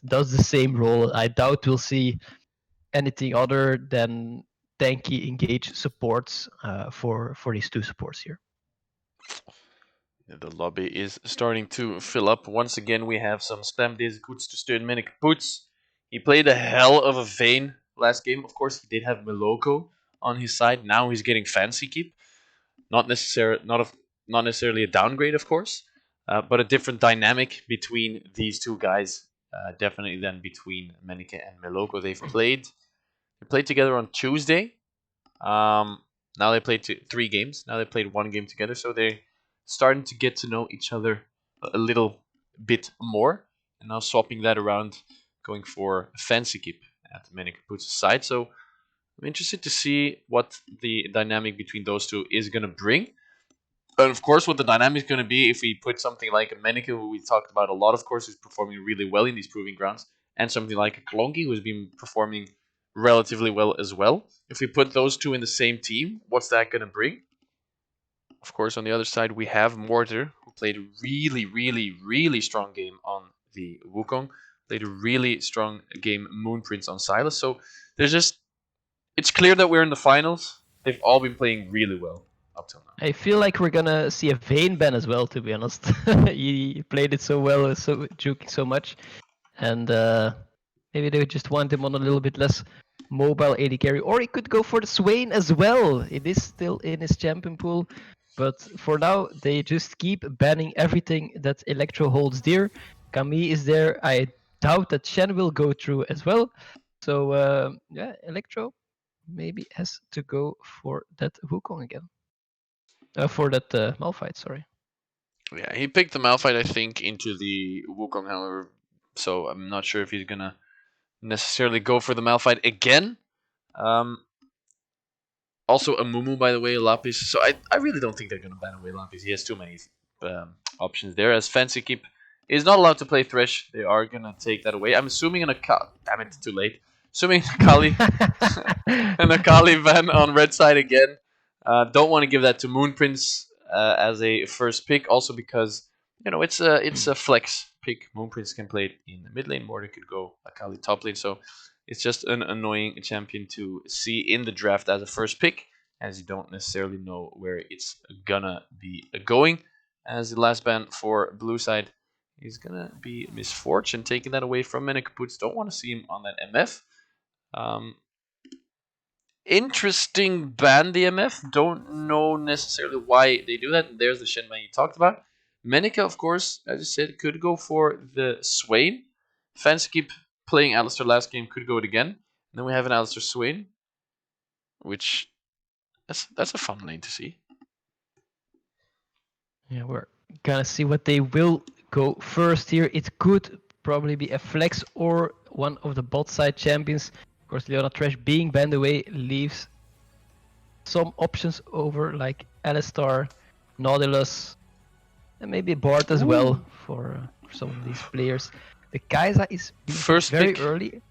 does the same role. I doubt we'll see anything other than tanky engage supports for these two supports here. The lobby is starting to fill up. Once again, we have some spam deze goeds to steun Minik Poets. He played a hell of a Vayne last game. Of course, he did have Meloko on his side. Now he's getting Fancy Keep. Not necessarily a downgrade, of course, but a different dynamic between these two guys. Definitely than between Menike and Meloko. They played together on Tuesday. Now they played 3 games. Now they played 1 game together, so they're starting to get to know each other a little bit more. And now swapping that around, going for Fancy Keep at Menike Poets' side. So I'm interested to see what the dynamic between those two is going to bring. And of course, what the dynamic is going to be if we put something like a Menike, who we talked about a lot, of course, who's performing really well in these proving grounds, and something like a Klonky, who's been performing relatively well as well. If we put those two in the same team, what's that going to bring? Of course, on the other side, we have Mortar, who played a really, really, really strong game on the Wukong. Played a really strong game, Moonprince on Sylas. So it's clear that we're in the finals. They've all been playing really well up till now. I feel like we're gonna see a Vayne ban as well, to be honest. He played it so well, so juking so much, and maybe they just want him on a little bit less mobile AD carry, or he could go for the Swain as well. It is still in his champion pool, but for now they just keep banning everything that Electro holds dear. Camille is there. I doubt that Shen will go through as well. So yeah, Electro maybe has to go for that Wukong again. For that Malphite, sorry. Yeah, he picked the Malphite, I think, into the Wukong, however, so I'm not sure if he's gonna necessarily go for the Malphite again. Also, a Mumu, by the way, Lapis. So I really don't think they're gonna ban away Lapis. He has too many options there. As Fancy Keep is not allowed to play Thresh, they are gonna take that away. I'm assuming damn it, too late. Assuming Akali an Akali ban on red side again. Don't want to give that to Moonprince as a first pick, also because it's a flex pick. Moonprince can play it in the mid lane, Mortar could go Akali top lane, so it's just an annoying champion to see in the draft as a first pick, as you don't necessarily know where it's gonna be going. As the last ban for blue side is gonna be Misfortune, taking that away from Menike Poets. Don't want to see him on that MF. Interesting ban, the MF. Don't know necessarily why they do that. There's the Shenmue you talked about. Menike, of course, as you said, could go for the Swain. Fancy Keep playing Alistar last game, could go it again. And then we have an Alistar Swain, which that's a fun lane to see. Yeah, we're gonna see what they will go first here. It could probably be a flex or one of the bot side champions. Of course, Leona Trash being banned away leaves some options over, like Alistar, Nautilus, and maybe Bard as well for some of these players. The Kai'Sa is First very pick. early.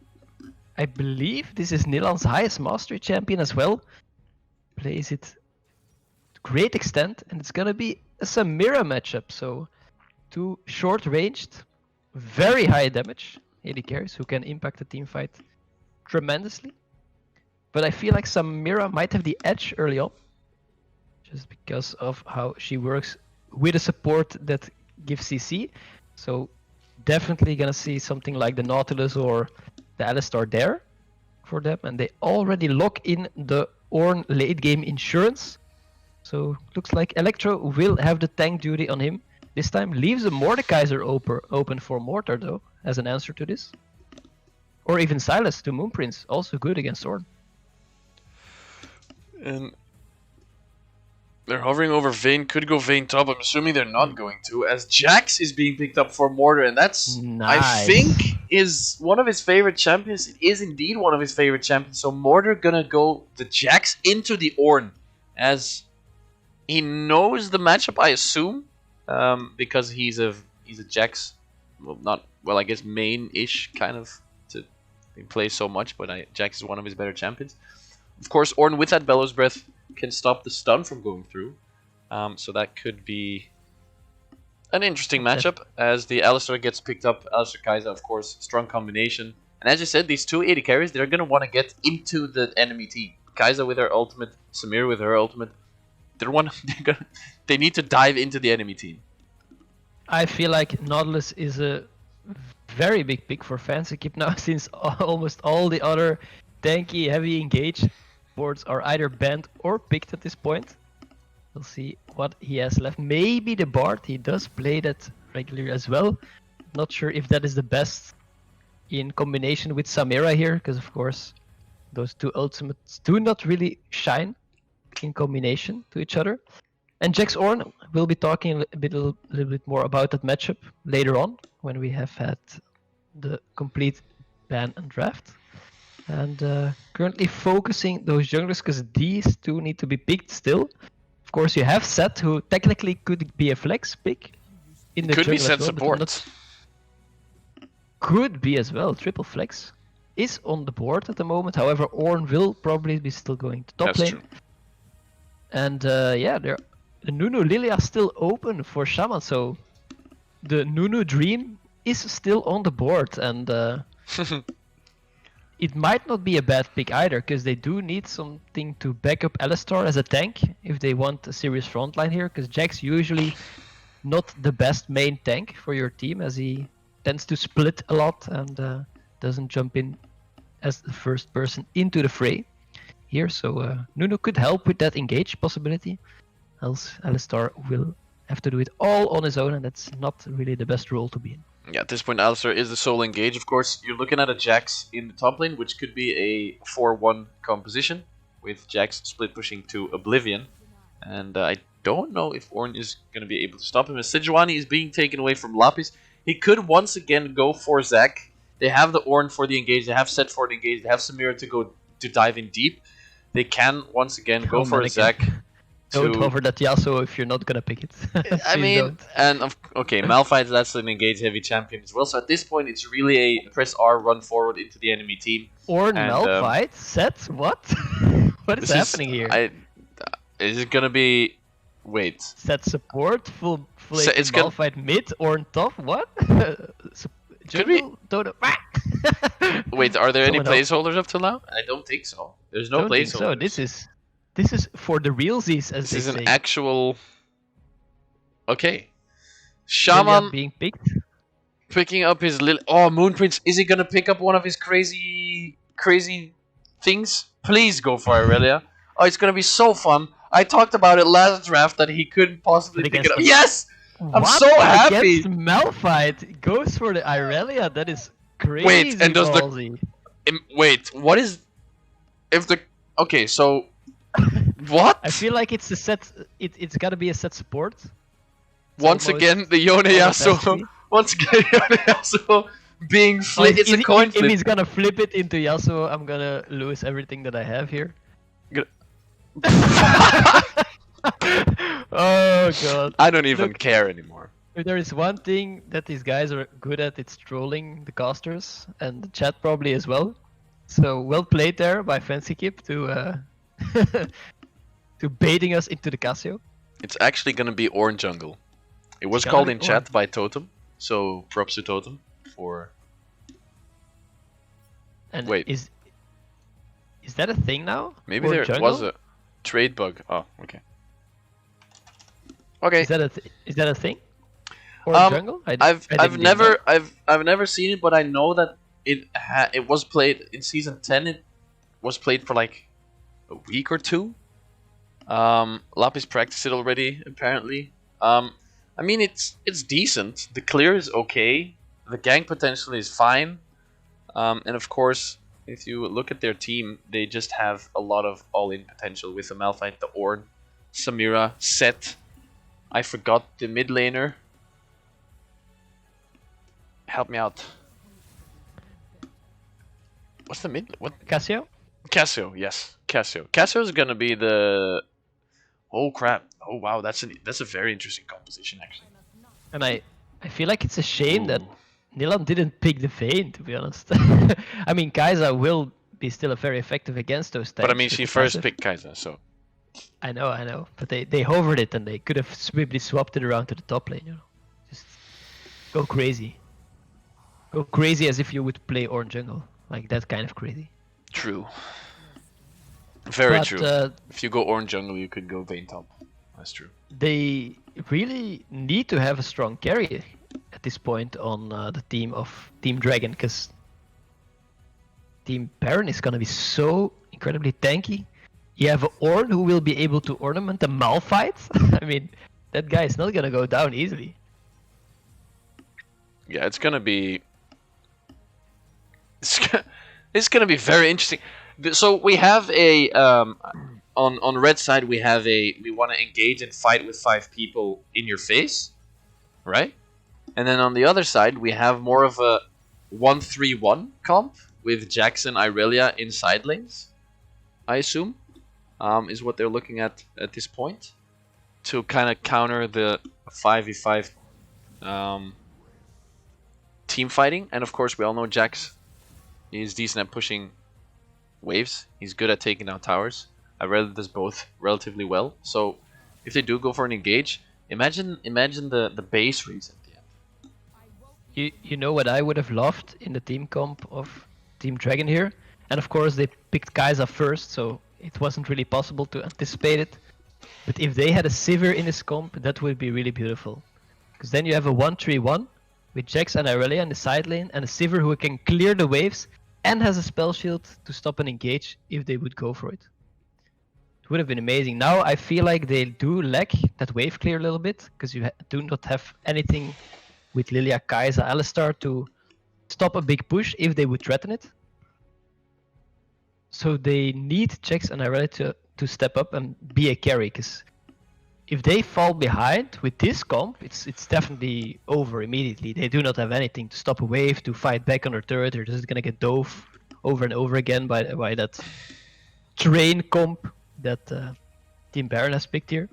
I believe this is Nilan's highest mastery champion as well. Plays it to great extent, and it's gonna be a Samira matchup. So 2 short-ranged, very high damage AD carries who can impact the team fight tremendously. But I feel like Samira might have the edge early on, just because of how she works with a support that gives CC. So definitely gonna see something like the Nautilus or the Alistar there for them, and they already lock in the Ornn late game insurance. So looks like Electro will have the tank duty on him. This time leaves the Mordekaiser open for Mortar though, as an answer to this. Or even Sylas to Moonprince, also good against Ornn. And they're hovering over Vayne, could go Vayne top. I'm assuming they're not going to, as Jax is being picked up for Mortar, and that's, nice. I think, is one of his favorite champions. It is indeed one of his favorite champions. So Mortar gonna go the Jax into the Ornn, as he knows the matchup, I assume, because he's a Jax, I guess main-ish kind of. He plays so much, but Jax is one of his better champions. Of course, Ornn with that Bellows Breath can stop the stun from going through. So that could be An interesting matchup as the Alistar gets picked up. Alistar Kai'Sa, of course, strong combination. And as you said, these two AD carries, they're going to want to get into the enemy team. Kai'Sa with her ultimate, Samira with her ultimate. They need to dive into the enemy team. I feel like Nautilus is a very big pick for Fancykip now, since almost all the other tanky, heavy engage boards are either banned or picked at this point. We'll see what he has left. Maybe the Bard, he does play that regularly as well. Not sure if that is the best in combination with Samira here, because of course those two ultimates do not really shine in combination to each other. And Jax Ornn, we'll be talking a little bit more about that matchup later on when we have had the complete ban and draft. And currently focusing those junglers because these two need to be picked still. Of course, you have Sett, who technically could be a flex pick in the Could be jungle Sett as well, but support. could be as well. Triple flex is on the board at the moment. However, Ornn will probably be still going to top That's lane. true. And yeah, the Nunu Lilia is still open for Shaman, so the Nunu Dream is still on the board, and it might not be a bad pick either, because they do need something to back up Alistar as a tank if they want a serious frontline here, because Jax usually not the best main tank for your team, as he tends to split a lot and doesn't jump in as the first person into the fray here, so Nunu could help with that engage possibility, else Alistar will have to do it all on his own, and that's not really the best role to be in. Yeah, at this point, Alistar is the sole engage. Of course, you're looking at a Jax in the top lane, which could be a 4-1 composition, with Jax split pushing to Oblivion. And I don't know if Ornn is going to be able to stop him. As Sejuani is being taken away from Lapis, he could once again go for Zac. They have the Ornn for the engage, they have Sett for the engage, they have Samira to dive in deep. They can once again go for Zac. Don't hover that Yasuo if you're not gonna pick it. I mean, okay, Malphite, that's an engage heavy champion as well. So at this point, it's really a press R, run forward into the enemy team. Or Malphite? Sett? What? What is happening here? Is it gonna be? Wait. Sett support, full it's Malphite mid, or top? What? Could be. Wait, are there any Someone placeholders up till now? I don't think so. There's no placeholders. So this is for the realsies, as this they is say. An actual. Okay. Shaman being picked. Picking up his little. Oh, Moonprince. Is he gonna pick up one of his crazy things? Please go for Irelia. Oh, it's gonna be so fun. I talked about it last draft that he couldn't possibly pick it up. Yes! I'm so happy! Against Malphite goes for the Irelia. That is crazy. Wait, and does ballsy. Wait, what is... If the... Okay, so... What? I feel like it's a Sett... It's gotta be a Sett support. Once again, the Yone Yasuo... Once again, Yone Yasuo being flipped. It's a coin flip. If he's gonna flip it into Yasuo, I'm gonna lose everything that I have here. Oh god. I don't even care anymore. If there is one thing that these guys are good at, it's trolling the casters and the chat probably as well. So well played there by Fancykip to to baiting us into the Cassio. It's actually gonna be Ornn jungle. It was It's called gonna in be chat Ornn. by Totem, so props to Totem for. And Wait. is that a thing now? Maybe Ornn there jungle? was a trade bug. Oh, okay. Okay. Is that a thing? Or jungle? I've never seen it, but I know that it was played in season 10. It was played for like a week or two. Lapis practiced it already, apparently. I mean, it's decent. The clear is okay. The gank potential is fine. And of course, if you look at their team, they just have a lot of all-in potential with the Malphite, the Ornn, Samira, Sett. I forgot the mid laner. Help me out. What's the mid? What? Cassio? Cassio, yes. Cassio. Cassio is gonna be the... Oh crap. Oh wow, that's a very interesting composition actually. And I feel like it's a shame that Nilan didn't pick the Vayne, to be honest. I mean, Kai'Sa will be still very effective against those tanks. But I mean, she first picked Kai'Sa, so... I know. But they hovered it and they could have swiftly swapped it around to the top lane, you know. Go crazy. Go crazy as if you would play Orange Jungle. Like that kind of crazy. True. Very But true. If you go Orange Jungle, you could go Vayne top. That's true. they really need to have a strong carry at this point on the team of Team Dragon, because Team Baron is gonna be so incredibly tanky. You have an Ornn who will be able to ornament a Malphite. I mean, that guy is not gonna go down easily. Yeah, it's gonna be. It's gonna be very interesting. So we have a on red side we have we want to engage and fight with 5 people in your face, right? And then on the other side we have more of a 1-3-1 comp with Jackson, Irelia in side lanes. I assume is what they're looking at this point to kind of counter the 5v5 team fighting. And of course we all know Jax is decent at pushing waves. He's good at taking down towers. Irelia does both relatively well. So if they do go for an engage, imagine the base reads at the end. You know what I would have loved in the team comp of Team Dragon here? And of course they picked Kai'Sa first, so it wasn't really possible to anticipate it. But if they had a Sivir in this comp, that would be really beautiful. Because then you have a 1-3-1 with Jax and Irelia in the side lane, and a Sivir who can clear the waves and has a spell shield to stop an engage if they would go for it. It would have been amazing. Now I feel like they do lack that wave clear a little bit, because you do not have anything with Lilia, Kai'Sa, Alistar to stop a big push if they would threaten it. So they need Jax and Irelia to step up and be a carry, because if they fall behind with this comp, it's definitely over immediately. They do not have anything to stop a wave, to fight back on their turret. They're just gonna get dove over and over again by that train comp that Team Baron has picked here.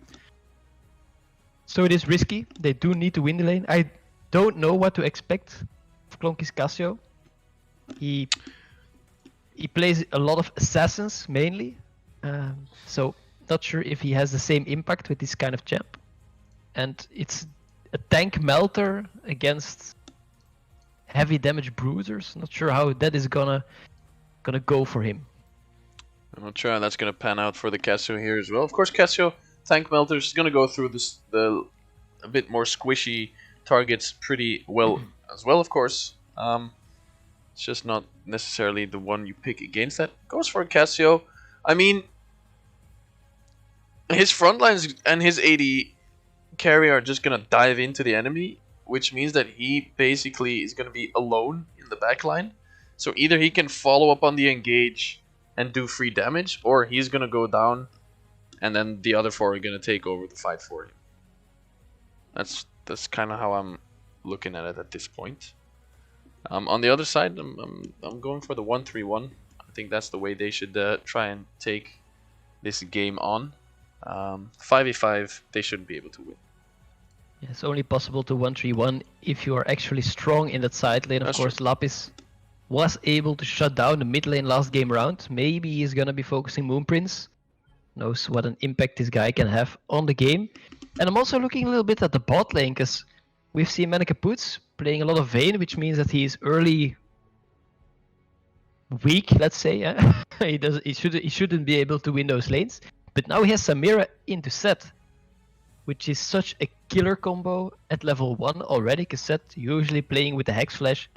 So it is risky. They do need to win the lane. I don't know what to expect of Clonkey's Cassio. He plays a lot of assassins mainly, so not sure if he has the same impact with this kind of champ. And it's a tank melter against heavy damage bruisers. Not sure how that is gonna go for him. I'm not sure how that's gonna pan out for the Cassio here as well. Of course, Cassio tank melter is gonna go through the a bit more squishy targets pretty well as well. Of course, it's just not necessarily the one you pick against that. Goes for Cassio. I mean, his front lines and his AD carry are just gonna dive into the enemy, which means that he basically is gonna be alone in the back line. So either he can follow up on the engage and do free damage, or he's gonna go down, and then the other 4 are gonna take over the fight for him. That's kind of how I'm looking at it at this point. On the other side, I'm going for the 1-3-1. I think that's the way they should try and take this game on. 5v5, they shouldn't be able to win. Yeah, it's only possible to 1-3-1 if you are actually strong in that side lane. Of That's course, true. Lapis was able to shut down the mid lane last game round. Maybe he's gonna be focusing Moonprince. Knows what an impact this guy can have on the game. And I'm also looking a little bit at the bot lane, because we've seen Menekaputz playing a lot of Vayne, which means that he's early weak, let's say. He shouldn't be able to win those lanes. But now he has Samira into Set, which is such a killer combo at level 1 already, because Set, usually playing with the Hex Flash,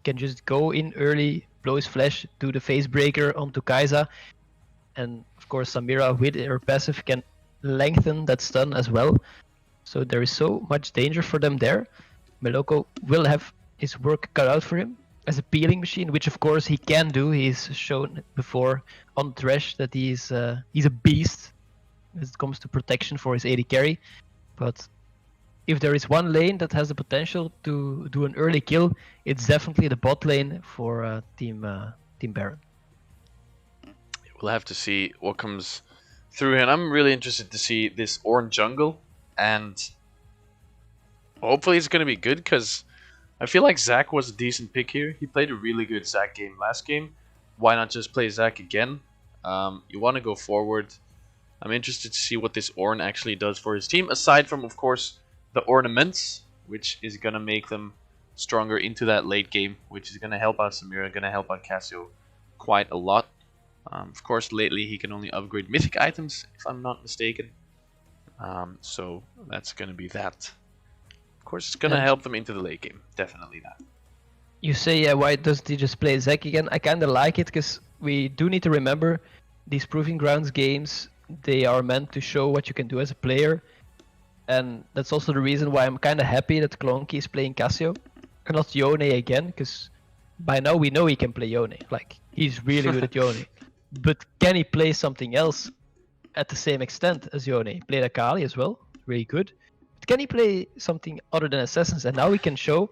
can just go in early, blow his flash, do the Phase Breaker onto Kai'Sa, and of course Samira with her passive can lengthen that stun as well. So there is so much danger for them there. Meloko will have his work cut out for him as a peeling machine, which of course he can do. He's shown before on Thresh that he's a beast when it comes to protection for his AD carry. But if there is one lane that has the potential to do an early kill, it's definitely the bot lane for Team Baron. We'll have to see what comes through, and I'm really interested to see this Orange jungle, and hopefully it's going to be good, because I feel like Zac was a decent pick here. He played a really good Zac game last game. Why not just play Zac again? You want to go forward. I'm interested to see what this Ornn actually does for his team, aside from, of course, the ornaments, which is going to make them stronger into that late game, which is going to help out Samira, going to help out Cassio quite a lot. Of course, lately he can only upgrade mythic items, if I'm not mistaken. So that's going to be that. Of course, it's going to help them into the late game. Definitely that. You say, yeah, why doesn't he just play Zac again? I kind of like it because we do need to remember these Proving Grounds games, they are meant to show what you can do as a player. And that's also the reason why I'm kind of happy that Clonky is playing Cassio. Not Yone again, because by now we know he can play Yone. Like, he's really good at Yone. But can he play something else at the same extent as Yone? He played Akali as well, really good. But can he play something other than Assassins? And now we can show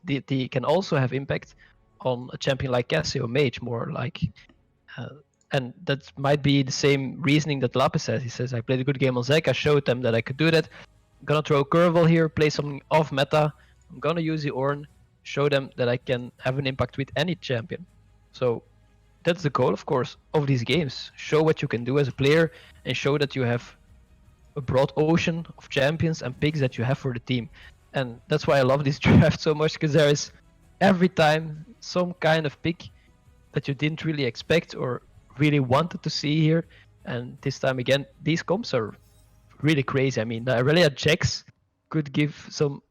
that he can also have impact on a champion like Cassio, Mage, more like. And that might be the same reasoning that Lapis has. He says, I played a good game on Zac, I showed them that I could do that. I'm gonna throw a curveball here, play something off meta. I'm gonna use the Ornn, show them that I can have an impact with any champion. So that's the goal, of course, of these games. Show what you can do as a player and show that you have a broad ocean of champions and picks that you have for the team. And that's why I love this draft so much, because there is every time some kind of pick that you didn't really expect or really wanted to see here. And this time again, these comps are really crazy. I mean, the Aurelia Jax could give some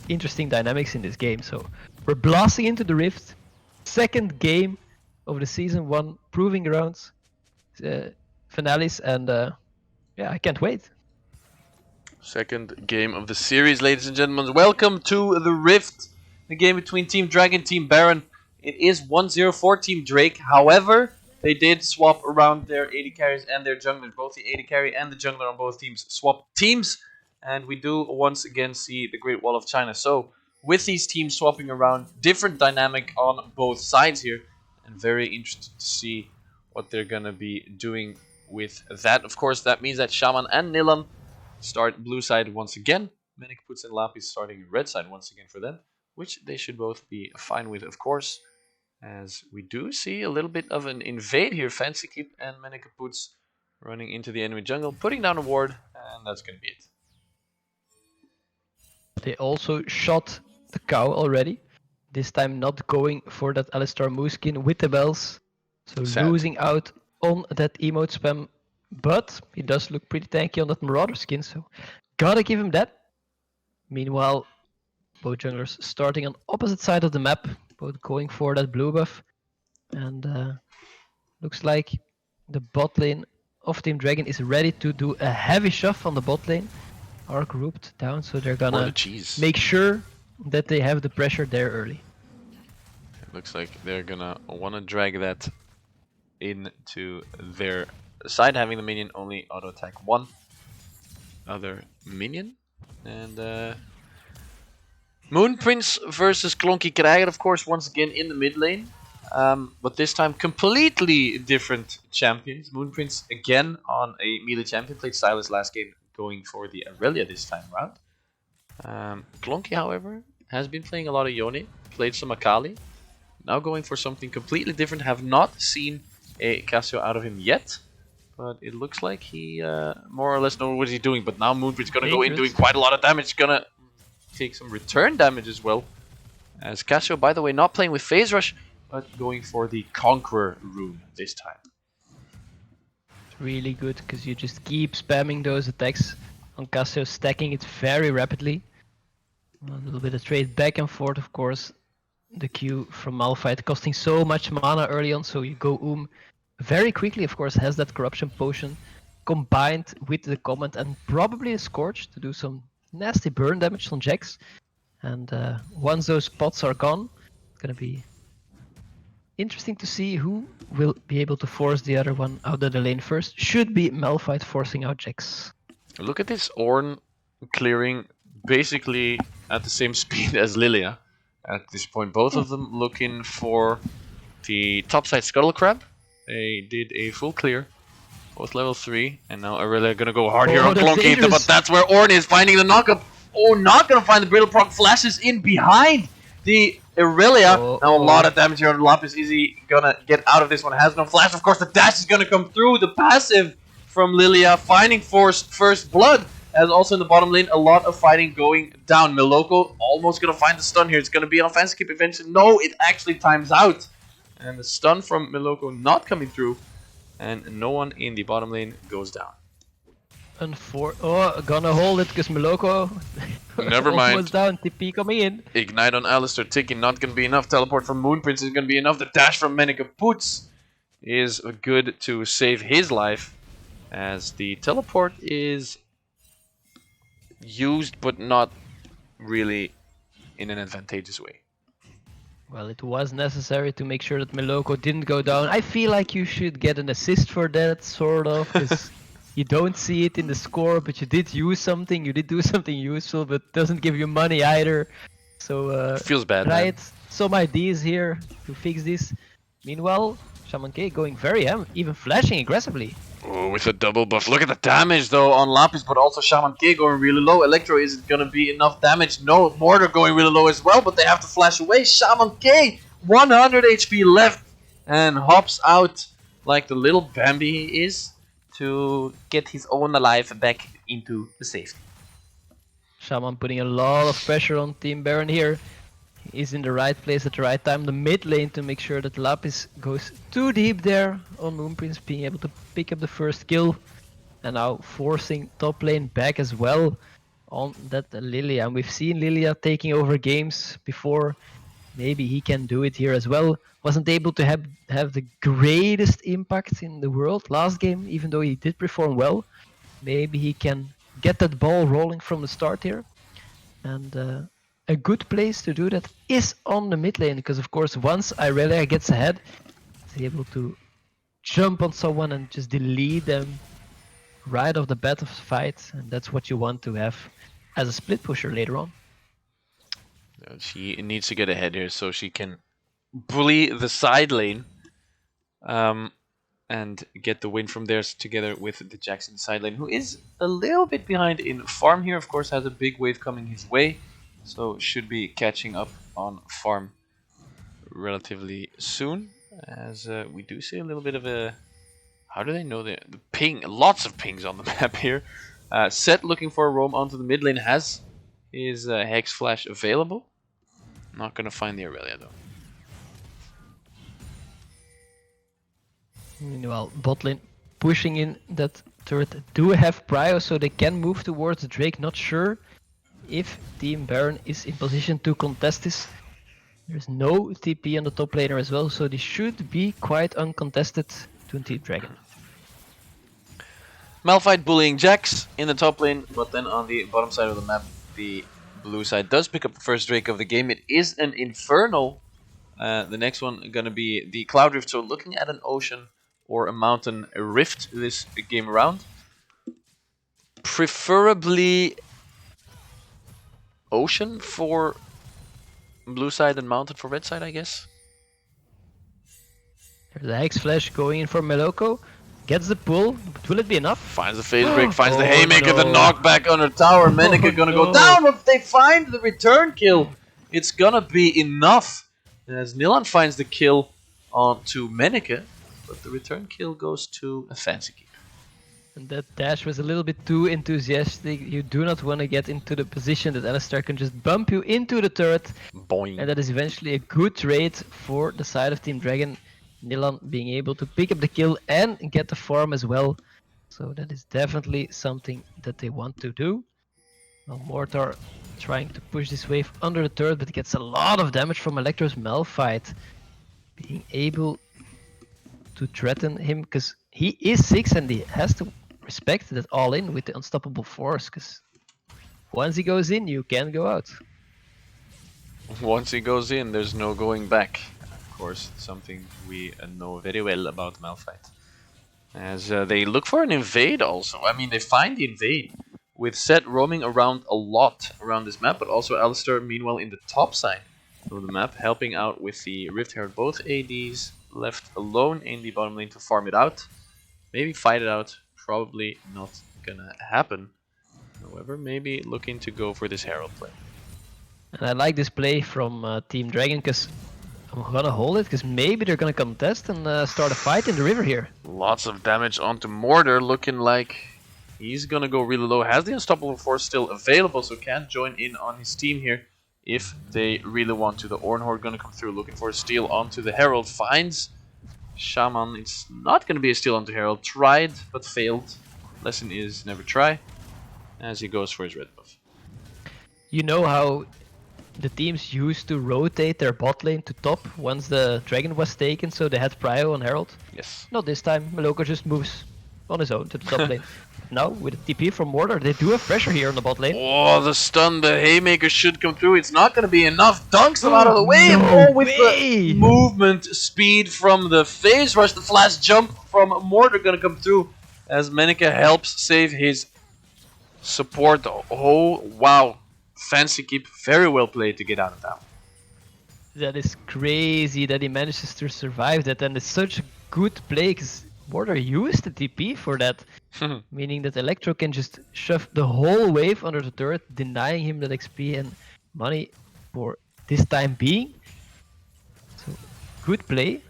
interesting dynamics in this game. So we're blasting into the Rift. Second game of the Season 1 Proving Grounds finales. And yeah, I can't wait. Second game of the series, ladies and gentlemen. Welcome to the Rift. The game between Team Dragon, Team Baron. It is 1-0 for Team Drake. However, they did swap around their AD carries and their junglers. Both the AD carry and the jungler on both teams swap teams. And we do once again see the Great Wall of China. So, with these teams swapping around, different dynamic on both sides here. And very interested to see what they're going to be doing with that. Of course, that means that Shaman and Nilan start blue side once again. Menic and Lapis starting red side once again for them. Which they should both be fine with, of course. As we do see a little bit of an invade here. Fancy Keep and Menikaputs running into the enemy jungle, putting down a ward, and that's going to be it. They also shot the cow already. This time not going for that Alistar Mooskin with the bells. So Sad. losing out on that emote spam. But he does look pretty tanky on that Marauder skin, so gotta give him that. Meanwhile, both junglers starting on opposite side of the map. Both going for that blue buff. And looks like the bot lane of Team Dragon is ready to do a heavy shove on the bot lane. Are grouped down, so they're gonna make sure that they have the pressure there early. It looks like they're gonna wanna drag that into their side, having the minion only auto attack one other minion. And Moonprince versus Clonky Krijger, of course, once again in the mid lane. But this time completely different champions. Moonprince again on a melee champion, played Sylas last game, going for the Aurelia this time around. Clonky, however, has been playing a lot of Yone, played some Akali. Now going for something completely different. Have not seen a Cassio out of him yet. But it looks like he more or less knows what he's doing. But now Moonprince gonna go in doing quite a lot of damage. Gonna take some return damage as well. As Cassio, by the way, not playing with Phase Rush, but going for the Conqueror rune this time. It's really good because you just keep spamming those attacks on Cassio, stacking it very rapidly. A little bit of trade back and forth, of course. The Q from Malphite costing so much mana early on, so you go very quickly, of course, has that Corruption Potion combined with the Comment and probably a Scorch to do some nasty burn damage on Jax. And once those pots are gone, it's gonna be interesting to see who will be able to force the other one out of the lane first. Should be Malphite forcing out Jax. Look at this Ornn clearing basically at the same speed as Lilia at this point. Both of them looking for the topside Scuttle Crab. They did a full clear, both level 3, and now Aurelia gonna go hard here on Clonky, but that's where Ornn is finding the knockup. Oh, not gonna find the Brittle Proc, flashes in behind the Aurelia. Now a lot of damage here on Lapis. Is he gonna get out of this one? Has no flash. Of course, the dash is gonna come through. The passive from Lilia finding first blood as also in the bottom lane, a lot of fighting going down. Miloko almost going to find the stun here. It's going to be an offensive keep eventually. No, it actually times out. And the stun from Miloko not coming through. And no one in the bottom lane goes down. Gonna hold it because Miloko Never mind. was down. TP coming in. Ignite on Alistair ticking, not going to be enough. Teleport from Moonprince is going to be enough. The dash from Menika Puts is good to save his life, as the teleport is used but not really in an advantageous way. Well, it was necessary to make sure that Miloko didn't go down. I feel like you should get an assist for that, sort of, because you don't see it in the score, but you did use something, you did do something useful, but doesn't give you money either. So Feels bad, try man. it. Some ideas here to fix this. Meanwhile, Shaman K going very even flashing aggressively. Oh, with a double buff. Look at the damage though on Lapis, but also Shaman K going really low. Electro isn't gonna be enough damage. No, Mortar going really low as well, but they have to flash away. Shaman K, 100 HP left, and hops out like the little Bambi he is to get his own life back into the safety. Shaman putting a lot of pressure on Team Baron here. He's in the right place at the right time, the mid lane, to make sure that Lapis goes too deep there on Moonprince, being able to pick up the first kill. And now forcing top lane back as well on that Lilia. And we've seen Lilia taking over games before. Maybe he can do it here as well. Wasn't able to have the greatest impact in the world last game, even though he did perform well. Maybe he can get that ball rolling from the start here. And a good place to do that is on the mid lane, because of course once Irelia gets ahead, he's able to jump on someone and just delete them right off the bat of the fight, and that's what you want to have as a split pusher later on. She needs to get ahead here so she can bully the side lane and get the win from there together with the Jackson side lane, who is a little bit behind in farm here. Of course, has a big wave coming his way, so should be catching up on farm relatively soon, as we do see a little bit of a... How do they know the ping? Lots of pings on the map here. Set looking for a roam onto the mid lane, has his Hex Flash available. Not going to find the Aurelia though. Meanwhile, bot lane pushing in that turret do have prio, so they can move towards the Drake. Not sure if Team Baron is in position to contest this. There's no TP on the top laner as well, so they should be quite uncontested to Team Dragon. Malphite bullying Jax in the top lane, but then on the bottom side of the map, the blue side does pick up the first Drake of the game. It is an Infernal. The next one gonna be the Cloud Rift, so looking at an Ocean or a Mountain Rift this game around. Preferably Ocean for blue side and Mountain for red side, I guess. There's the Hex Flash going in for Miloko. Gets the pull, but will it be enough? Finds the phase break, finds the Oh, haymaker, the no. knockback on her tower. Menika gonna go no. down, but if they find the return kill, it's gonna be enough. As Nilan finds the kill onto Menika, but the return kill goes to a fancy keep. And that dash was a little bit too enthusiastic. You do not want to get into the position that Alistar can just bump you into the turret. Boing. And that is eventually a good trade for the side of Team Dragon. Nilan being able to pick up the kill and get the farm as well. So that is definitely something that they want to do. Well, Mortar trying to push this wave under the turret, but gets a lot of damage from Electro's Malphite. Being able to threaten him, because he is 6 and he has to respect that all in with the unstoppable force, because once he goes in, you can go out. Once he goes in, there's no going back. Of course, something we know very well about Malphite. As they look for an invade also. I mean, they find the invade with Set roaming around a lot around this map, but also Alistar meanwhile in the top side of the map, helping out with the Rift Herald. Both ADs left alone in the bottom lane to farm it out. Maybe fight it out. Probably not gonna happen. However, maybe looking to go for this Herald play. And I like this play from Team Dragon, because I'm gonna hold it, because maybe they're gonna contest and start a fight in the river here. Lots of damage onto Mortar, looking like He's gonna go really low. Has the Unstoppable Force still available, so can join in on his team here if they really want to. The Ornhorde gonna come through looking for a steal onto the Herald. Finds Shaman. It's not gonna be a steal onto Herald. Tried but failed. Lesson is never try. As he goes for his red buff. You know how the teams used to rotate their bot lane to top once the dragon was taken, so they had prio on Herald? Yes. Not this time. Meloko just moves on his own to the top lane. Now, with a TP from Mortar, they do have pressure here on the bot lane. Oh, the stun, the Haymaker should come through. It's not going to be enough. Dunks them out of the way. No Oh, with way. the movement speed from the phase rush, the flash jump from Mortar going to come through as Menika helps save his support. Oh, wow. Fancy keep. Very well played to get out of that. That is crazy that he manages to survive that, and it's such a good play because Mortar used the TP for that. Meaning that Electro can just shove the whole wave under the turret, denying him that XP and money for this time being. So, good play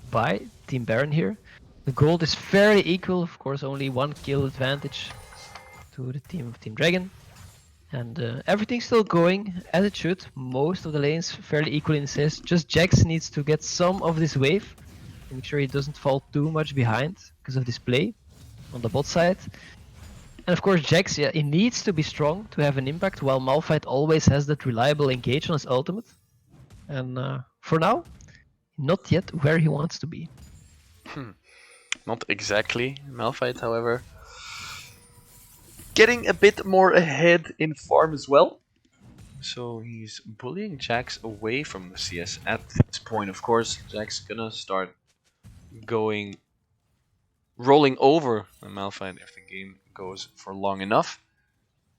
by Team Baron here. The gold is fairly equal, of course, only 1 kill advantage to the team of Team Dragon. And everything's still going as it should. Most of the lanes fairly equal in CS. Just Jax needs to get some of this wave. Make sure he doesn't fall too much behind because of this play on the bot side. And of course Jax, yeah, he needs to be strong to have an impact, while Malphite always has that reliable engage on his ultimate. And for now, not yet where he wants to be. Not exactly. Malphite, however, getting a bit more ahead in farm as well. So he's bullying Jax away from the CS at this point. Of course, Jax gonna start rolling over the Malphite if the game goes for long enough.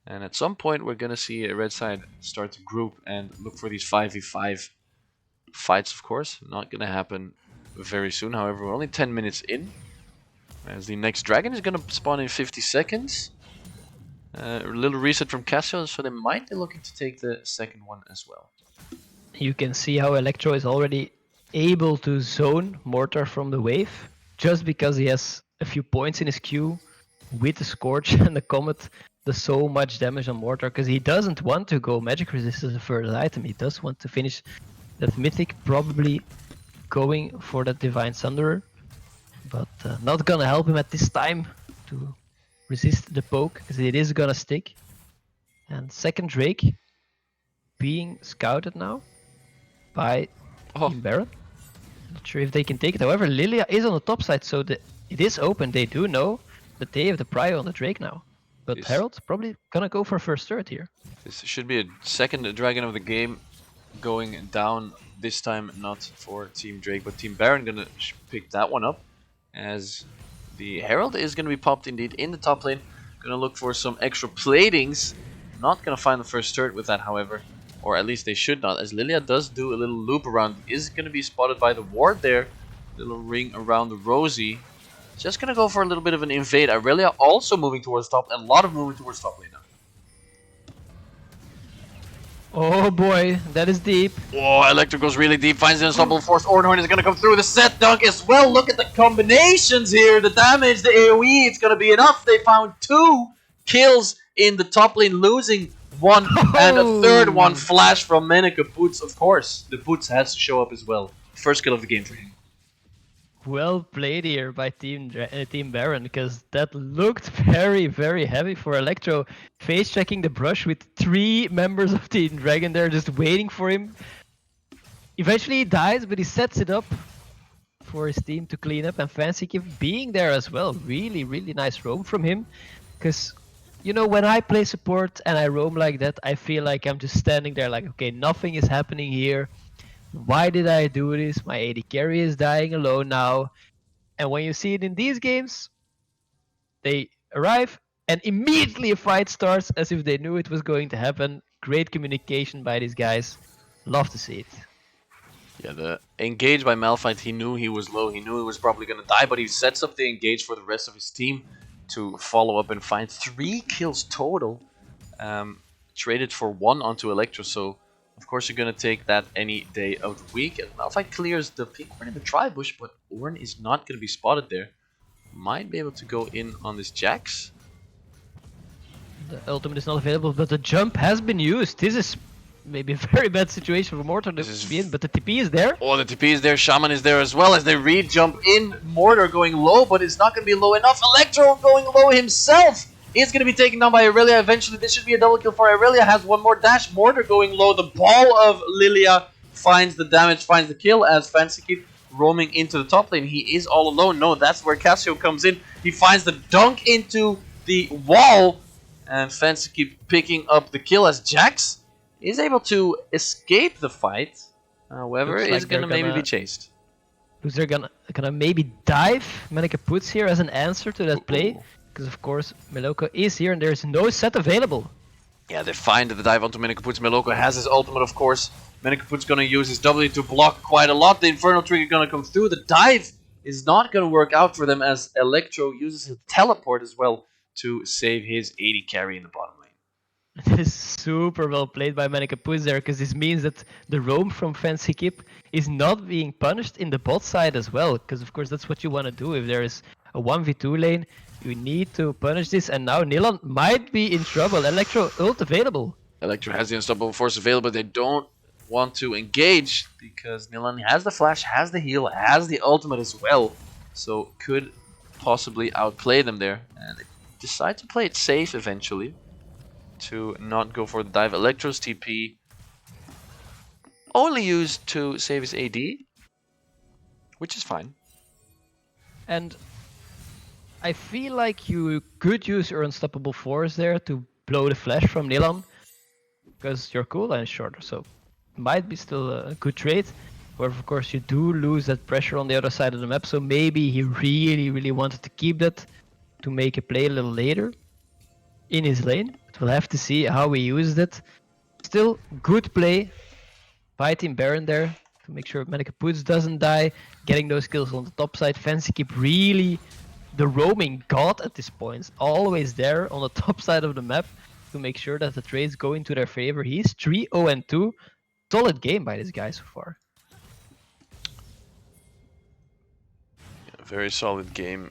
And at some point we're gonna see a red side start to group and look for these 5v5 fights, of course. Not gonna happen very soon, however, we're only 10 minutes in. As the next dragon is gonna spawn in 50 seconds. A little reset from Cassio, so they might be looking to take the second one as well. You can see how Electro is already able to zone Mortar from the wave, just because he has a few points in his queue with the Scorch and the Comet does so much damage on Mortar, because he doesn't want to go Magic Resist as a first item. He does want to finish that Mythic, probably going for that Divine Sunderer, but not gonna help him at this time to resist the poke, because it is gonna stick. And second Drake being scouted now by Team Baron. Not sure if they can take it. However, Lilia is on the top side, so it is open. They do know that they have the prio on the Drake now. But Yes. Herald's probably gonna go for first turret here. This should be a second dragon of the game going down, this time not for Team Drake, but Team Baron gonna pick that one up, as the Herald is gonna be popped indeed in the top lane. Gonna look for some extra platings. Not gonna find the first turret with that, however, or at least they should not, as Lilia does do a little loop around. Is gonna be spotted by the ward there. Little ring around the Rosie. Just gonna go for a little bit of an invade. Irelia also moving towards top, and a lot of movement towards top lane now. Oh boy, that is deep. Oh, Electro goes really deep, finds the Unstoppable Force. Ornhorn is gonna come through the set dunk as well. Look at the combinations here, the damage, the AoE, it's gonna be enough. They found 2 kills in the top lane, losing 1 and a third one. Flash from Menika. Boots, of course. The Boots has to show up as well. First kill of the game for him. Well played here by Team Baron, because that looked very, very heavy for Electro. Face checking the brush with 3 members of Team Dragon there, just waiting for him. Eventually he dies, but he sets it up for his team to clean up, and Fancy Keep being there as well. Really, really nice roam from him, because you know, when I play support and I roam like that, I feel like I'm just standing there like, okay, nothing is happening here. Why did I do this? My AD carry is dying alone now. And when you see it in these games, they arrive and immediately a fight starts as if they knew it was going to happen. Great communication by these guys. Love to see it. Yeah, the engage by Malphite, he knew he was low, he knew he was probably gonna die, but he sets up the engage for the rest of his team to follow up and find 3 kills total. Traded for 1 onto Electro, so of course you're gonna take that any day of the week. And Malphite clears the pink Ornn in the tri-bush, but Ornn is not gonna be spotted there. Might be able to go in on this Jax. The ultimate is not available, but the jump has been used. This is maybe a very bad situation for Mortar This to is be in, but the TP is there. Oh, the TP is there. Shaman is there as well as they re-jump in. Mortar going low, but it's not going to be low enough. Electro going low himself is going to be taken down by Irelia. Eventually, this should be a double kill for Irelia. Has one more dash. Mortar going low. The ball of Lilia finds the damage, finds the kill as Fancy keep roaming into the top lane. He is all alone. No, that's where Casio comes in. He finds the dunk into the wall, and Fancy keep picking up the kill as Jax is able to escape the fight. However, Looks is like gonna they're maybe be gonna- chased. Looks they're gonna maybe dive Manica Puts here as an answer to that play. Ooh. Because of course Meloko is here and there's no set available. Yeah, they find the dive onto Menikaputs. Meloko has his ultimate, of course. Menikaputs gonna use his W to block quite a lot. The Infernal Trigger gonna come through. The dive is not gonna work out for them as Electro uses his teleport as well to save his 80 carry in the bottom lane. That is super well played by Manica Puts there, because this means that the roam from Fancy Kip is not being punished in the bot side as well. Because of course that's what you want to do. If there is a 1v2 lane, you need to punish this, and now Nilan might be in trouble. Electro ult available. Electro has the Unstoppable Force available. They don't want to engage because Nilan has the flash, has the heal, has the ultimate as well. So could possibly outplay them there. And they decide to play it safe eventually to not go for the dive. Electro's TP only used to save his AD, which is fine. And I feel like you could use your Unstoppable Force there to blow the flash from Nilan, because your cooldown is shorter, so might be still a good trade. However, of course, you do lose that pressure on the other side of the map, so maybe he really wanted to keep that to make a play a little later in his lane. But we'll have to see how he uses it. Still, good play by Team Baron there to make sure Manica Puts doesn't die, getting those kills on the top side. Fancy keep really the roaming god at this point, always there on the top side of the map to make sure that the trades go into their favor. He's 3-0-2. Solid game by this guy so far. Very solid game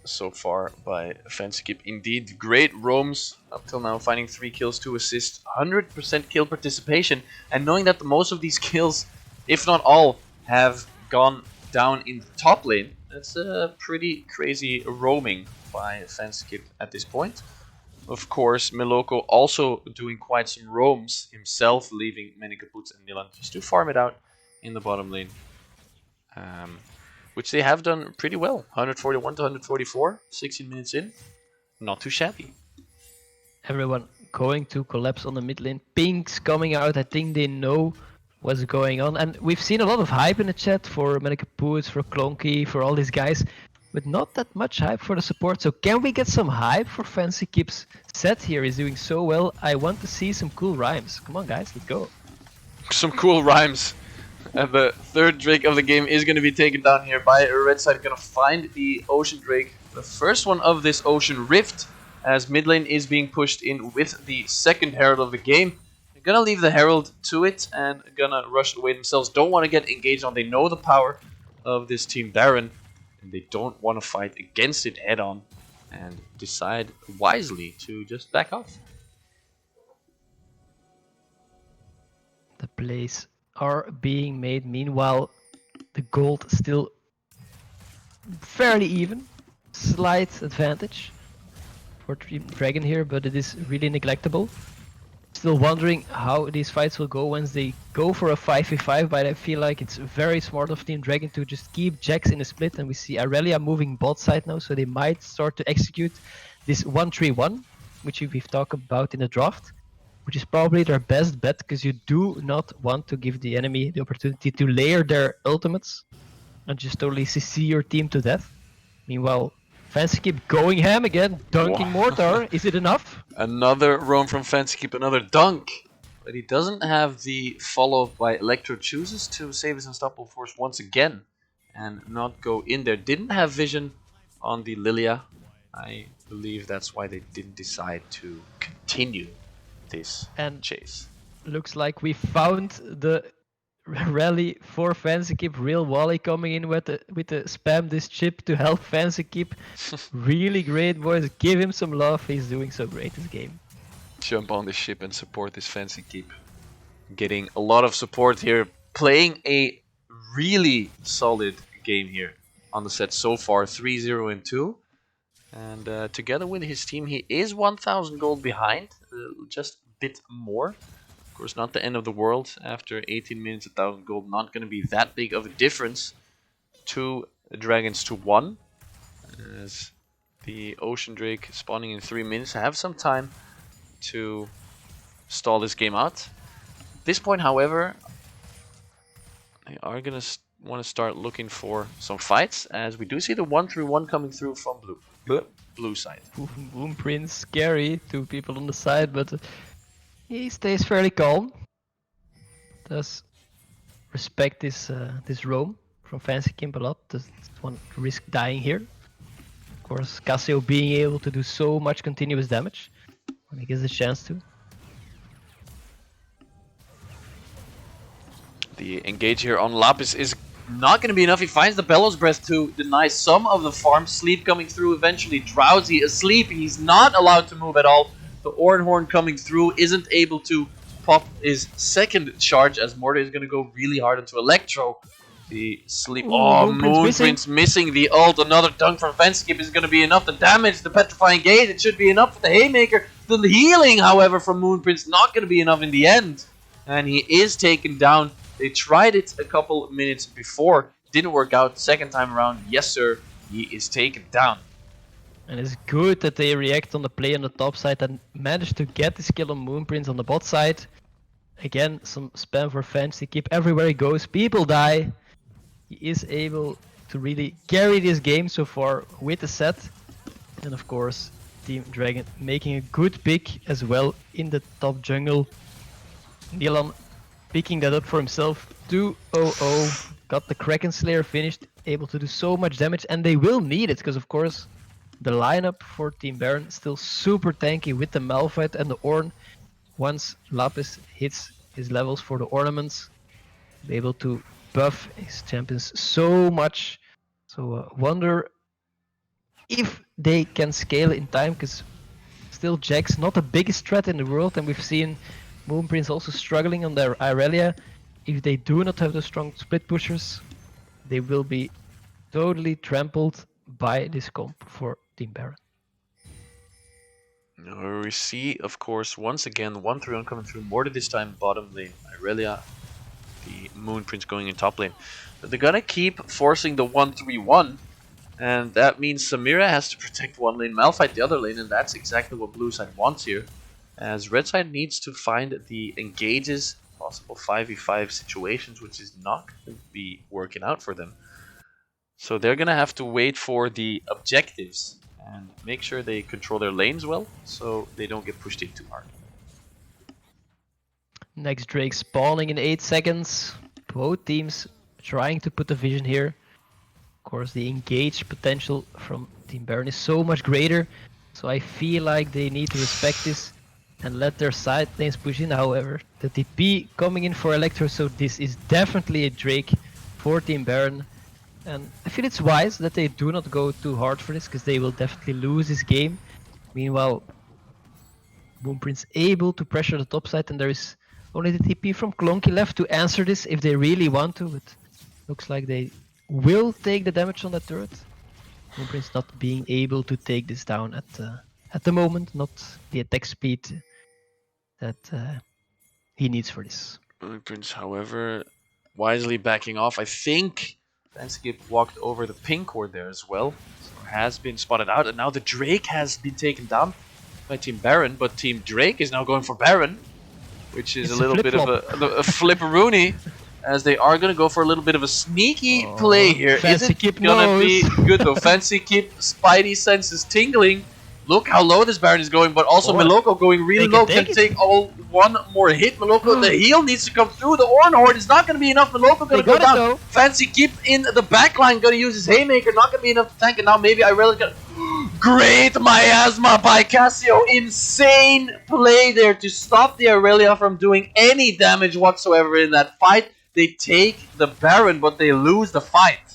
so far by Fancy Keep. Indeed, great roams up till now, finding 3 kills, 2 assists, 100% kill participation, and knowing that most of these kills, if not all, have gone down in the top lane. That's a pretty crazy roaming by Fancy Keep at this point. Of course, Meloko also doing quite some roams himself, leaving Menikaputs and Nilan just to farm it out in the bottom lane. Which they have done pretty well. 141 to 144, 16 minutes in. Not too shabby. Everyone going to collapse on the mid lane. Pinks coming out. I think they know what's going on. And we've seen a lot of hype in the chat for Manica Puts, for Clonky, for all these guys. But not that much hype for the support. So can we get some hype for Fancy Keep's set here? He's doing so well. I want to see some cool rhymes. Come on guys, let's go. Some cool rhymes. And the third Drake of the game is going to be taken down here by a red side. Going to find the Ocean Drake. The first one of this Ocean Rift, as mid lane is being pushed in with the second Herald of the game. They're going to leave the Herald to it and going to rush away themselves. Don't want to get engaged on. They know the power of this Team Baron. And they don't want to fight against it head on. And decide wisely to just back off. The plays are being made. Meanwhile, the gold still fairly even. Slight advantage for Team Dragon here, but it is really neglectable. Still wondering how these fights will go once they go for a 5v5, but I feel like it's very smart of Team Dragon to just keep Jax in a split, and we see Irelia moving bot side now, so they might start to execute this 1-3-1, which we've talked about in the draft, which is probably their best bet, because you do not want to give the enemy the opportunity to layer their ultimates and just totally CC your team to death. Meanwhile, Fancy keep going ham again, dunking Mortar. Is it enough? Another roam from Fancy Keep, another dunk. But he doesn't have the follow by Electro. Chooses to save his Unstoppable Force once again and not go in there. Didn't have vision on the Lilia. I believe that's why they didn't decide to continue this And chase. looks like we found the rally for Fancy Keep. Real Wally coming in with the spam this chip to help Fancy Keep. Really great, boys. Give him some love. He's doing so great this game. Jump on the ship and support this Fancy Keep. Getting a lot of support here. Playing a really solid game here on the set so far. 3-0 and 2. And together with his team, he is 1,000 gold behind. Just a bit more. Of course, not the end of the world. After 18 minutes, 1,000 gold. Not going to be that big of a difference. 2 dragons to 1. As the Ocean Drake spawning in 3 minutes. Have some time to stall this game out. At this point, however, they are going to want to start looking for some fights, as we do see the 1-3-1 coming through from blue side. Boom Prince, scary. 2 people on the side, but he stays fairly calm. Does respect this roam from Fancy Keep a lot. Doesn't want to risk dying here. Of course, Cassio being able to do so much continuous damage when he gets the chance to. The engage here on Lapis is not going to be enough. He finds the Bellows Breath to deny some of the farm. Sleep coming through eventually. Drowsy asleep. He's not allowed to move at all. The Oranhorn coming through isn't able to pop his second charge, as Mortar is going to go really hard into Electro. The sleep. Oh, Moonprince missing the ult. Another dunk from Fancy Keep is going to be enough to damage the Petrifying Gaze. It should be enough for the Haymaker. The healing, however, from Moonprince not going to be enough in the end. And he is taken down. They tried it a couple minutes before. Didn't work out. Second time around, yes sir, he is taken down. And it's good that they react on the play on the top side and managed to get this kill on Moonprince on the bot side. Again, some spam for Fancy Keep. Everywhere he goes, people die. He is able to really carry this game so far with the set. And of course, Team Dragon making a good pick as well in the top jungle. Nilan picking that up for himself. 2-0-0. Got the Kraken Slayer finished. Able to do so much damage. And they will need it because of course the lineup for Team Baron is still super tanky with the Malphite and the Ornn. Once Lapis hits his levels for the ornaments, be able to buff his champions so much. So wonder if they can scale in time, because still Jack's not the biggest threat in the world, and we've seen Moonprince also struggling on their Irelia. If they do not have the strong split pushers, they will be totally trampled by this comp for Team Baron. Now we see, of course, once again 1-3-1 coming through. Mortar this time bottom lane. Irelia, the Moonprince going in top lane. But they're gonna keep forcing the 1-3-1, and that means Samira has to protect one lane, Malphite the other lane, and that's exactly what blue side wants here. As red side needs to find the engages, possible 5v5 situations, which is not going to be working out for them. So they're gonna have to wait for the objectives and make sure they control their lanes well, so they don't get pushed in too hard. Next Drake spawning in 8 seconds. Both teams trying to put the vision here. Of course, the engage potential from Team Baron is so much greater, so I feel like they need to respect this and let their side lanes push in. However, the TP coming in for Electro, so this is definitely a Drake for Team Baron. And I feel it's wise that they do not go too hard for this, because they will definitely lose this game. Meanwhile, Moonprince able to pressure the top side, and there is only the TP from Clonky left to answer this if they really want to, but looks like they will take the damage on that turret. Moonprince not being able to take this down at the moment, not the attack speed that he needs for this. Moonprince, however, wisely backing off. I think Fancy Keep walked over the pink ward there as well, so has been spotted out, and now the Drake has been taken down by Team Baron, but Team Drake is now going for Baron, which is It's a little bit of a flipperoonie, as they are going to go for a little bit of a sneaky play here. Fancy Is it Keep gonna be knows. good though? Fancy Keep, Spidey senses tingling. Look how low this Baron is going, but also Meloko going really low, can take all one more hit. Meloko, the heal needs to come through. The Oranhorn is not going to be enough. Meloko going to go down. Fancy Keep in the backline, going to use his Haymaker, not going to be enough to tank it. Now maybe Irelia can... Great miasma by Cassio. Insane play there to stop the Irelia from doing any damage whatsoever in that fight. they take the Baron, but they lose the fight.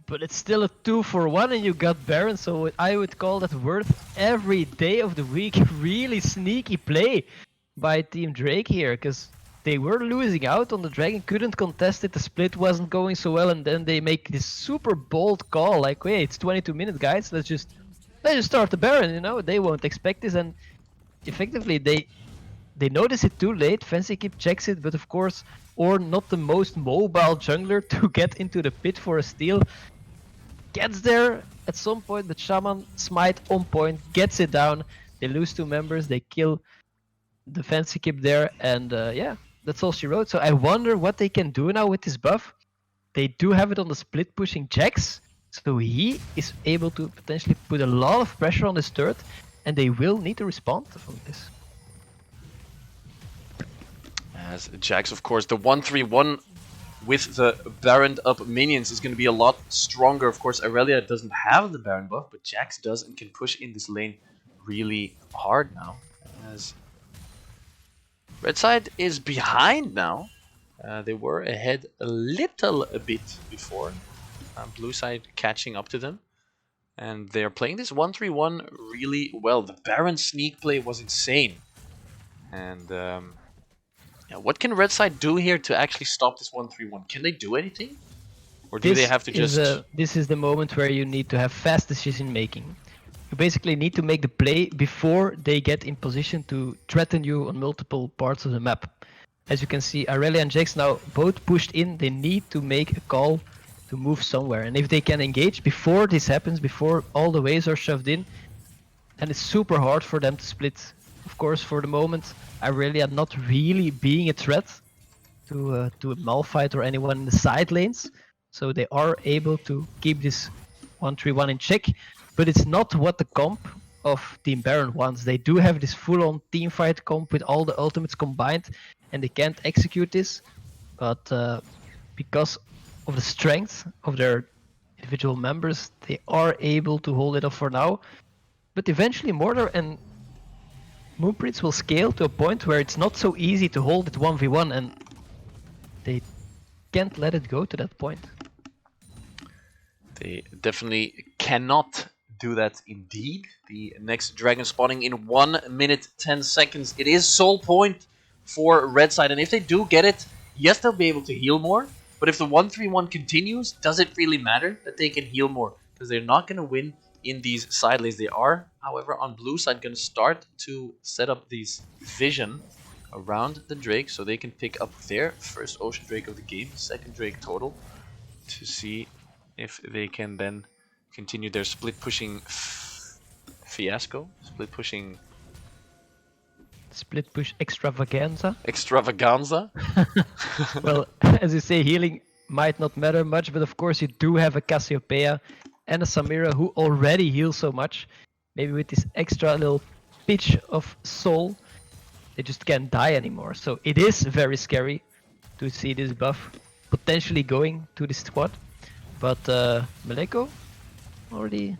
But it's still a 2-for-1 and you got Baron, so I would call that worth every day of the week. Really sneaky play by Team Drake here, because they were losing out on the Dragon, couldn't contest it, the split wasn't going so well, and then they make this super bold call, like, wait, it's 22 minutes guys, let's just start the Baron, you know, they won't expect this, and effectively they notice it too late. Fancy Keep checks it, but of course, or not the most mobile jungler to get into the pit for a steal. Gets there at some point, but Shaman smite on point, gets it down. They lose 2 members, they kill the Fancy Keep there, and yeah, that's all she wrote. So I wonder what they can do now with this buff. They do have it on the split pushing Jax, so he is able to potentially put a lot of pressure on his turret, and they will need to respond from this. As Jax, of course, the 1-3-1 with the Baron up minions is going to be a lot stronger. Of course, Irelia doesn't have the Baron buff, but Jax does and can push in this lane really hard now. As Red side is behind now. They were ahead a little bit before. Blue side catching up to them. And they're playing this 1-3-1 really well. The Baron sneak play was insane. And yeah, what can Red side do here to actually stop this 1-3-1? Can they do anything? Or do they have to just... This is the moment where you need to have fast decision making. You basically need to make the play before they get in position to threaten you on multiple parts of the map. As you can see, Irelia and Jax now both pushed in. They need to make a call to move somewhere. And if they can engage before this happens, before all the waves are shoved in, and it's super hard for them to split. Of course, for the moment, Irelia not really being a threat to a Malphite or anyone in the side lanes. So they are able to keep this 1-3-1 in check. But it's not what the comp of Team Baron wants. They do have this full-on teamfight comp with all the ultimates combined, and they can't execute this. But because of the strength of their individual members, they are able to hold it off for now. But eventually Mordor and Moonprince will scale to a point where it's not so easy to hold it 1v1, and they can't let it go to that point. They definitely cannot do that indeed. The next dragon spawning in 1 minute 10 seconds. It is soul point for Red side, and if they do get it, yes, they'll be able to heal more. But if the 1-3-1 continues, does it really matter that they can heal more? Because they're not going to win in these side lanes. They are, however, on blue side going to start to set up these vision around the Drake so they can pick up their first Ocean Drake of the game, second Drake total, to see if they can then continue their split pushing fiasco, split push extravaganza. Well, as you say, healing might not matter much, but of course you do have a Cassiopeia and a Samira who already heal so much. Maybe with this extra little pitch of soul, they just can't die anymore. So it is very scary to see this buff potentially going to the squad. But Maleko already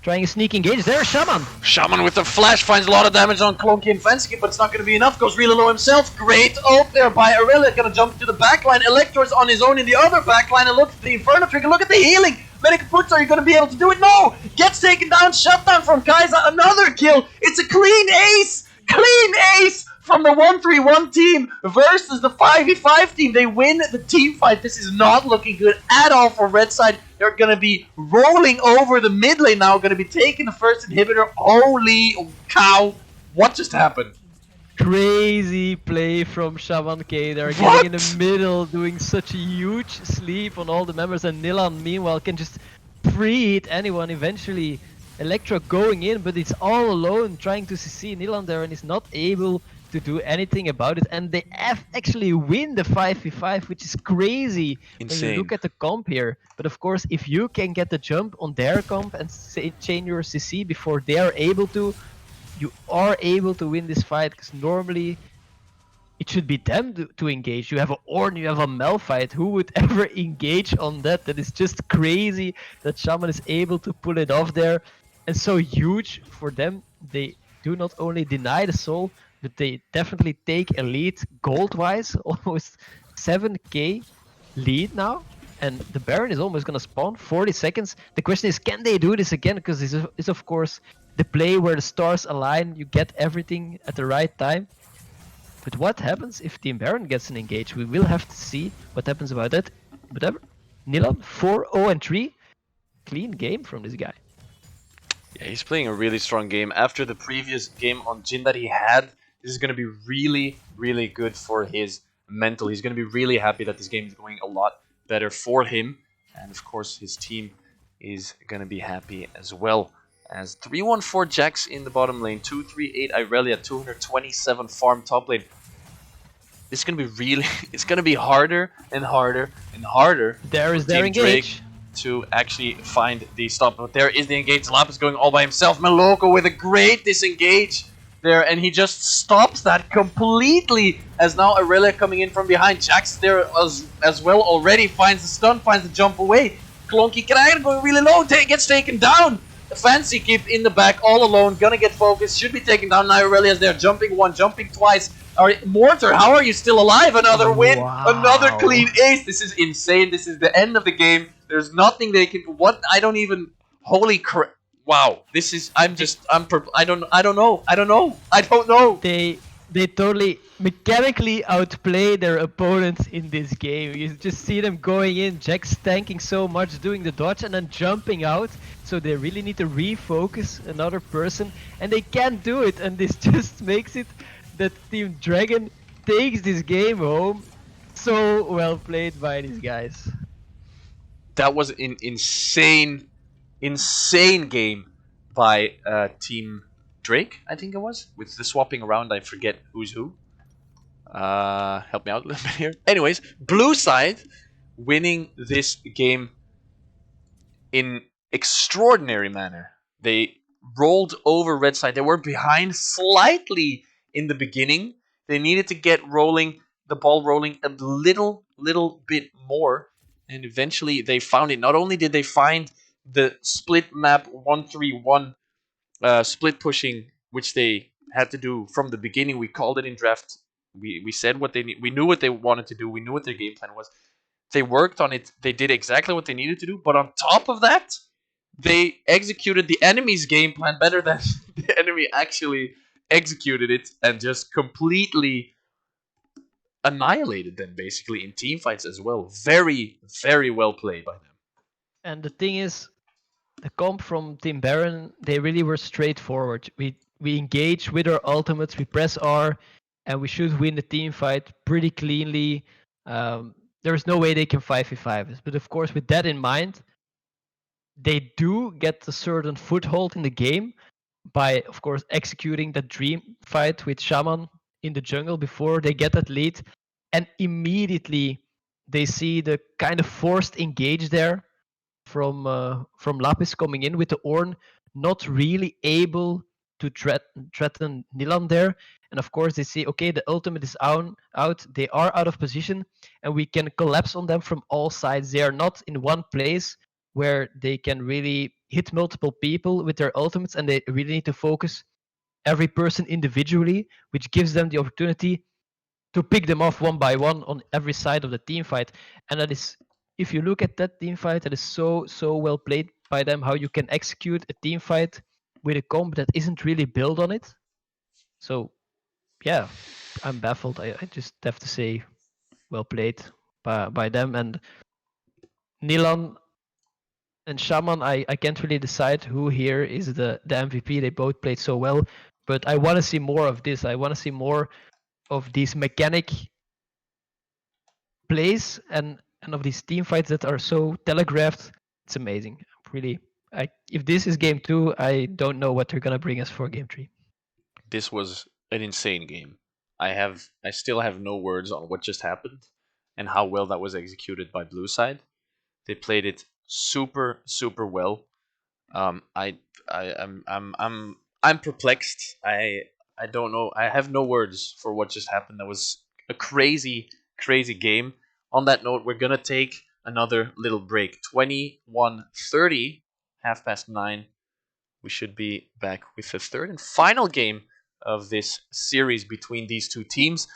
trying a sneak engage. There's Shaman! Shaman with the flash finds a lot of damage on Clonky and Fancy, but it's not going to be enough. Goes really low himself. Great ult there by Irelia. Going to jump to the backline. Electro's on his own in the other backline. And look at the Inferno Trigger. Look at the healing. Medic Puts, are you going to be able to do it? No! Gets taken down. Shutdown from Kai'Sa. Another kill. It's a clean ace! Clean ace! From the 1-3-1 team versus the 5v5 team. They win the team fight. This is not looking good at all for Red side. They're going to be rolling over the mid lane now. Going to be taking the first inhibitor. Holy cow. What just happened? Crazy play from Shaman K. They're getting in the middle, doing such a huge sleep on all the members. And Nilan, meanwhile, can just free hit anyone eventually. Electro going in, but it's all alone trying to CC Nilan there and is not able to do anything about it, and they actually win the 5v5, which is crazy. Insane. When you look at the comp here. But of course, if you can get the jump on their comp and chain your CC before they are able to, you are able to win this fight, because normally it should be them to engage. You have a Ornn, you have a Malphite. Who would ever engage on that? That is just crazy that Shaman is able to pull it off there. And so huge for them. They do not only deny the soul, but they definitely take a lead gold-wise, almost 7k lead now, and the Baron is almost gonna spawn. 40 seconds. The question is, can they do this again? Because this is of course the play where the stars align. You get everything at the right time. But what happens if Team Baron gets an engage? We will have to see what happens about that. Whatever. Nilan 4-0-3. Clean game from this guy. Yeah, he's playing a really strong game. After the previous game on Jin that he had, this is going to be really, really good for his mental. He's going to be really happy that this game is going a lot better for him. And of course, his team is going to be happy as well. As 3-1-4 Jax in the bottom lane, 2-3-8 Irelia, 227 farm top lane. This is going to be really, it's going to be harder and harder and harder There is for their Team Drake engage. to actually find the stop. But there is the engage. Lapis going all by himself. Meloko with a great disengage there, and he just stops that completely. As now Aurelia coming in from behind. Jax there as well already finds the stun, finds the jump away. Klonky Krager going really low, gets taken down. The Fancy keep in the back all alone, gonna get focused, should be taken down. Now Aurelia's there, jumping one, jumping twice. Mortar, how are you still alive? Another win, another clean ace. This is insane. This is the end of the game. There's nothing they can. What? I don't even. Holy crap! Wow. This is. I don't know. They totally mechanically outplay their opponents in this game. You just see them going in, Jax tanking so much, doing the dodge and then jumping out. So they really need to refocus another person, and they can't do it. And this just makes it that Team Dragon takes this game home. So well played by these guys. That was an insane game by Team Drake, I think it was. With the swapping around, I forget who's who. Help me out a little bit here. Anyways, blue side winning this game in extraordinary manner. They rolled over red side. They were behind slightly in the beginning. They needed to get the ball rolling a little bit more, and eventually they found it. Not only did they find the split map 1-3-1 split pushing, which they had to do from the beginning. We called it in draft. We said what they we knew what they wanted to do. We knew what their game plan was. They worked on it. They did exactly what they needed to do. But on top of that, they executed the enemy's game plan better than the enemy actually executed it, and just completely annihilated them basically in team fights as well. Very, very well played by them. And the thing is, the comp from Team Baron, they really were straightforward. We engage with our ultimates, we press R, and we should win the team fight pretty cleanly. There's no way they can 5v5 us. But of course, with that in mind, they do get a certain foothold in the game by, of course, executing that dream fight with Shaman in the jungle before they get that lead. And immediately they see the kind of forced engage there from Lapis coming in with the Ornn, not really able to threaten Nilan there. And of course they see, okay, the ultimate is out, they are out of position, and we can collapse on them from all sides. They are not in one place where they can really hit multiple people with their ultimates, and they really need to focus every person individually, which gives them the opportunity to pick them off one by one on every side of the team fight. And that is, if you look at that team fight, that is so well played by them, how you can execute a team fight with a comp that isn't really built on it. So yeah, I'm baffled. I just have to say, well played by them. And Nilan and Shaman, I can't really decide who here is the MVP. They both played so well, but I want to see more of this. I want to see more of these mechanic plays and of these team fights that are so telegraphed. It's amazing. Really, if this is game 2, I don't know what they're gonna bring us for game 3. This was an insane game. I still have no words on what just happened and how well that was executed by Blue Side. They played it super well. I'm perplexed. I don't know. I have no words for what just happened. That was a crazy game. On that note, we're gonna take another little break. 21:30, 9:30. We should be back with the third and final game of this series between these two teams.